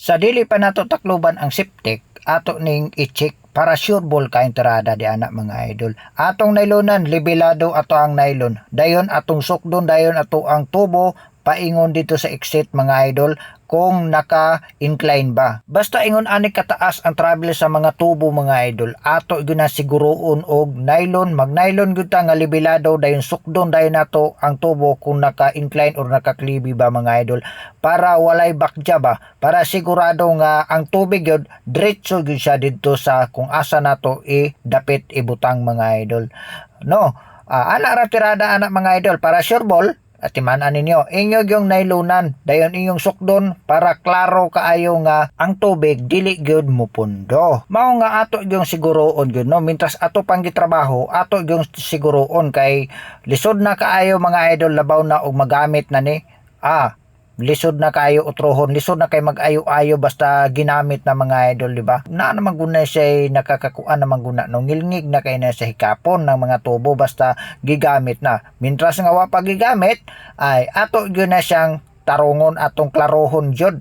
Sa dili pa nato takluban ang septic, ato ning i-check para sure ball ka entrada di anak mga idol. Atong nailonan, libilado ato ang nylon. Dayon atong sukdon, dayon ato ang tubo paingon dito sa exit mga idol kung naka-incline ba. Basta ingon ani kataas ang travel sa mga tubo mga idol, ato ginasiguroon og nylon, mag-nylon gyud ta nga libilado dayon sukdon dayon nato ang tubo kung naka-incline or naka-klibi ba mga idol para walay bakja ba, para sigurado nga ang tubig gyud diretso gyud siya didto sa kung asa nato dapit ibutang mga idol. No, ana ra tirada anak mga idol para sure ball at timanan ninyo, inyo yung nailunan, dayon inyong sukdon para klaro kaayo nga ang tubig dili gyud mupundo. Mao nga ato yung siguroon gyud no, mintras ato pang gitrabaho, ato yung siguroon kay lisod na kaayo mga idol labaw na og magamit na ni lisod na kayo utrohon, lisod na kay mag-ayo-ayo basta ginamit na mga idol, di ba? Na naman guna siya nakakakuan naman guna no, ngilngig na kay na sa hikapon ng mga tubo basta gigamit na. Mintras nga wa pa gigamit ay ato gyud na siyang tarungon atong klarohon jud